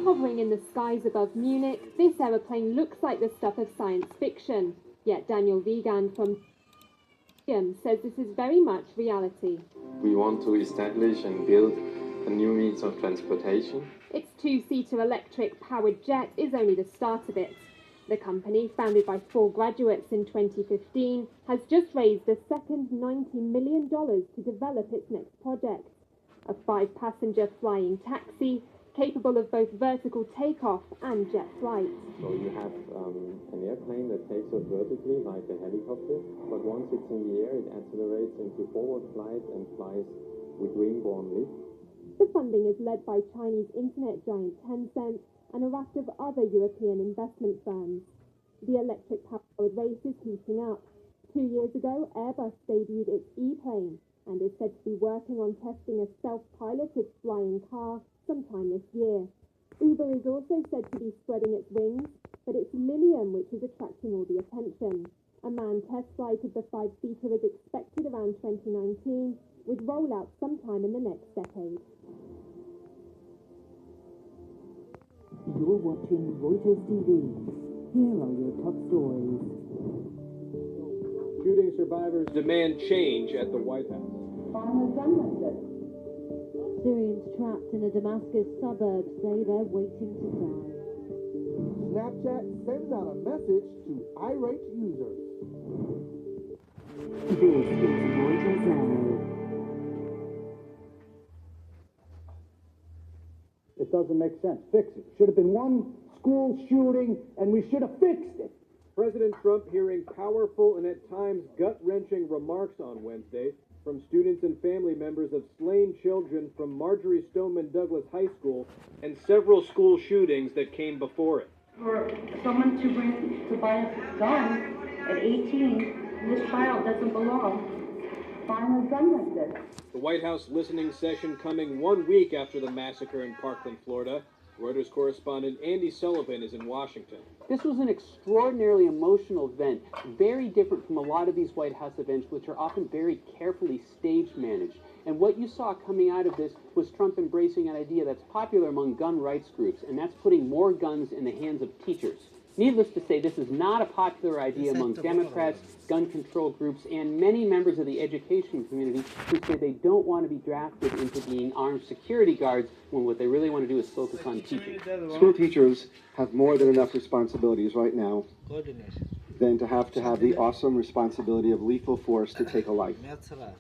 Hovering in the skies above Munich, this aeroplane looks like the stuff of science fiction. Yet Daniel Wiegand from says this is very much reality. We want to establish and build a new means of transportation. Its two-seater electric-powered jet is only the start of it. The company, founded by 4 graduates in 2015, has just raised a second $90 million to develop its next project, a 5-passenger flying taxi capable of both vertical takeoff and jet flight. So you have an airplane that takes off vertically like a helicopter, but once it's in the air, it accelerates into forward flight and flies with wing-borne lift. The funding is led by Chinese internet giant Tencent and a raft of other European investment firms. The electric-powered race is heating up. 2 years ago, Airbus debuted its E-plane and is said to be working on testing a self-piloted flying car sometime this year. Uber is also said to be spreading its wings, but it's Lilium which is attracting all the attention. A manned test flight of the 5-seater is expected around 2019, with rollout sometime in the next decade. You're watching Reuters TV. Here are your top stories. Shooting survivors demand change at the White House. Syrians trapped in a Damascus suburb say they're waiting to die. Snapchat sends out a message to irate users. This is Reuters Now. It doesn't make sense. Fix it. Should have been one school shooting, and we should have fixed it. President Trump hearing powerful and at times gut-wrenching remarks on Wednesday from students and family members of slain children from Marjorie Stoneman Douglas High School and several school shootings that came before it. For someone to buy a gun at 18, this child doesn't belong buying a gun like this. The White House listening session coming 1 week after the massacre in Parkland, Florida. Reuters correspondent Andy Sullivan is in Washington. This was an extraordinarily emotional event, very different from a lot of these White House events, which are often very carefully stage managed. And what you saw coming out of this was Trump embracing an idea that's popular among gun rights groups, and that's putting more guns in the hands of teachers. Needless to say, this is not a popular idea among Democrats, gun control groups, and many members of the education community who say they don't want to be drafted into being armed security guards when what they really want to do is focus on teaching. School teachers have more than enough responsibilities right now than to have the awesome responsibility of lethal force to take a life.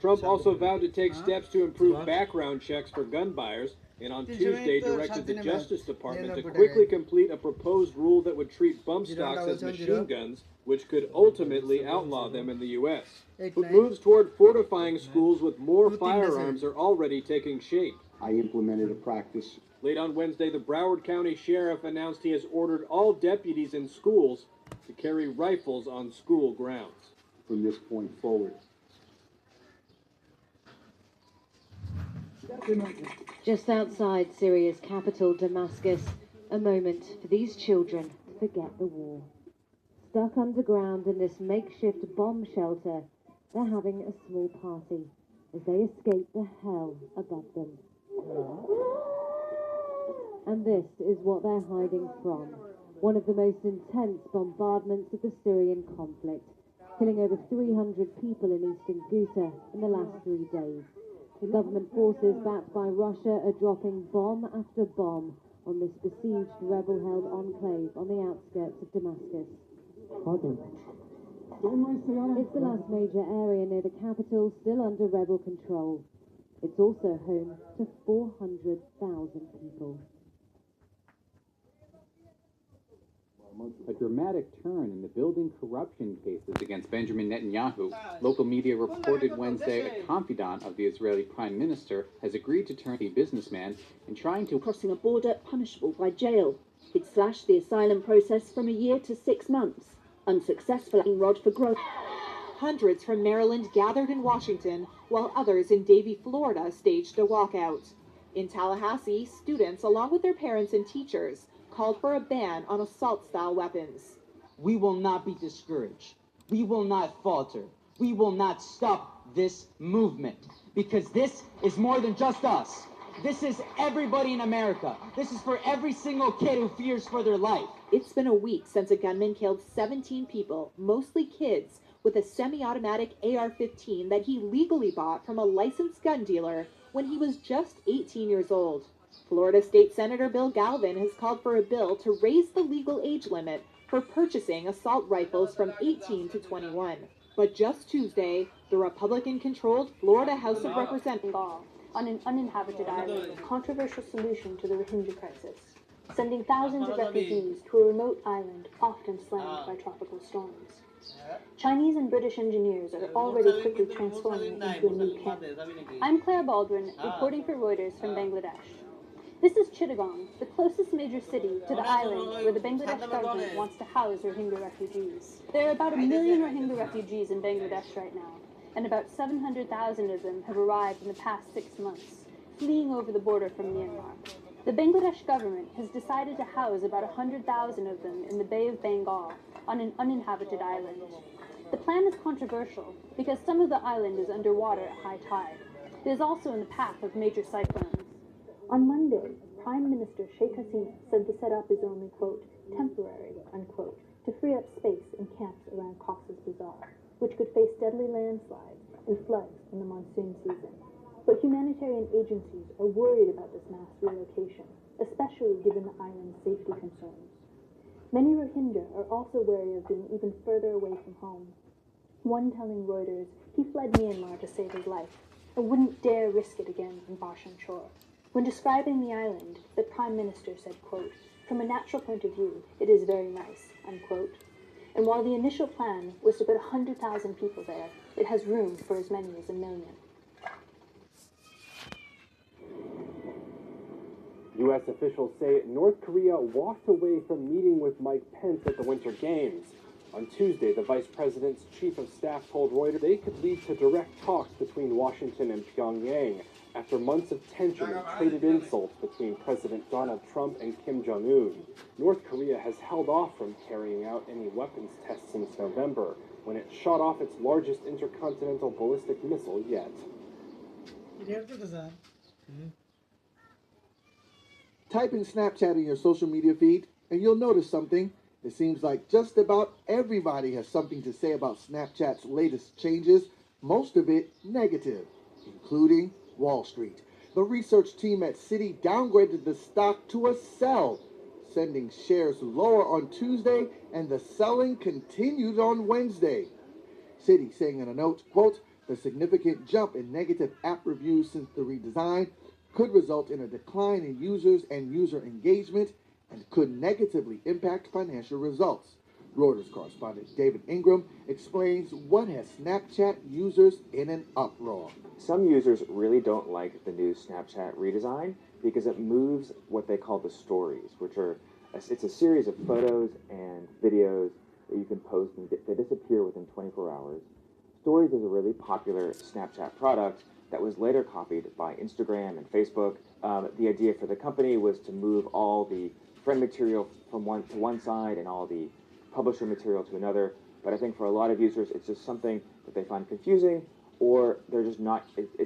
Trump also vowed to take steps to improve background checks for gun buyers, and on Tuesday directed the Justice Department to quickly complete a proposed rule that would treat bump stocks as machine guns, which could ultimately outlaw them in the U.S. But moves toward fortifying schools with more firearms are already taking shape. I implemented a practice. Late on Wednesday, the Broward County Sheriff announced he has ordered all deputies in schools to carry rifles on school grounds. From this point forward. Just outside Syria's capital, Damascus, a moment for these children to forget the war. Stuck underground in this makeshift bomb shelter, they're having a small party as they escape the hell above them. And this is what they're hiding from. One of the most intense bombardments of the Syrian conflict, killing over 300 people in eastern Ghouta in the last 3 days. The government forces backed by Russia are dropping bomb after bomb on this besieged rebel-held enclave on the outskirts of Damascus. It's the last major area near the capital still under rebel control. It's also home to 400,000 people. A dramatic turn in the building corruption cases against Benjamin Netanyahu. Local media reported Wednesday a confidant of the Israeli Prime Minister has agreed to turn a businessman in trying to crossing a border punishable by jail. It slashed the asylum process from a year to 6 months. Unsuccessful rod for growth. Hundreds from Maryland gathered in Washington, while others in Davie, Florida staged a walkout. In Tallahassee, students, along with their parents and teachers, called for a ban on assault-style weapons. We will not be discouraged. We will not falter. We will not stop this movement, because this is more than just us. This is everybody in America. This is for every single kid who fears for their life. It's been a week since a gunman killed 17 people, mostly kids, with a semi-automatic AR-15 that he legally bought from a licensed gun dealer when he was just 18 years old. Florida State Senator Bill Galvin has called for a bill to raise the legal age limit for purchasing assault rifles from 18 to 21. But just Tuesday, the Republican-controlled Florida House of Representatives on an uninhabited island, a controversial solution to the Rohingya crisis, sending thousands of refugees to a remote island often slammed by tropical storms. Chinese and British engineers are already quickly transforming it into a new camp. I'm Claire Baldwin, reporting for Reuters from Bangladesh. This is Chittagong, the closest major city to the island where the Bangladesh government wants to house Rohingya refugees. There are about 1 million Rohingya refugees in Bangladesh right now, and about 700,000 of them have arrived in the past 6 months, fleeing over the border from Myanmar. The Bangladesh government has decided to house about 100,000 of them in the Bay of Bengal on an uninhabited island. The plan is controversial because some of the island is underwater at high tide. It is also in the path of major cyclones. On Monday, Prime Minister Sheikh Hasina said the setup is only, quote, temporary, unquote, to free up space in camps around Cox's Bazar, which could face deadly landslides and floods in the monsoon season. But humanitarian agencies are worried about this mass relocation, especially given the island's safety concerns. Many Rohingya are also wary of being even further away from home. One telling Reuters he fled Myanmar to save his life and wouldn't dare risk it again in Bhashan Chor. When describing the island, the Prime Minister said, quote, from a natural point of view, it is very nice, unquote. And while the initial plan was to put 100,000 people there, it has room for as many as 1 million. U.S. officials say North Korea walked away from meeting with Mike Pence at the Winter Games. On Tuesday, the vice president's chief of staff told Reuters they could lead to direct talks between Washington and Pyongyang after months of tension and traded insults between President Donald Trump and Kim Jong-un. North Korea has held off from carrying out any weapons tests since November, when it shot off its largest intercontinental ballistic missile yet. Type in Snapchat in your social media feed, and you'll notice something. It seems like just about everybody has something to say about Snapchat's latest changes, most of it negative, including Wall Street. The research team at Citi downgraded the stock to a sell, sending shares lower on Tuesday, and the selling continued on Wednesday. Citi saying in a note, quote, the significant jump in negative app reviews since the redesign could result in a decline in users and user engagement and could negatively impact financial results. Reuters correspondent David Ingram explains what has Snapchat users in an uproar. Some users really don't like the new Snapchat redesign because it moves what they call the stories, which are it's a series of photos and videos that you can post and they disappear within 24 hours. Stories is a really popular Snapchat product that was later copied by Instagram and Facebook. The idea for the company was to move all the friend material from one side and all the publisher material to another. But I think for a lot of users, it's just something that they find confusing, or they're just not.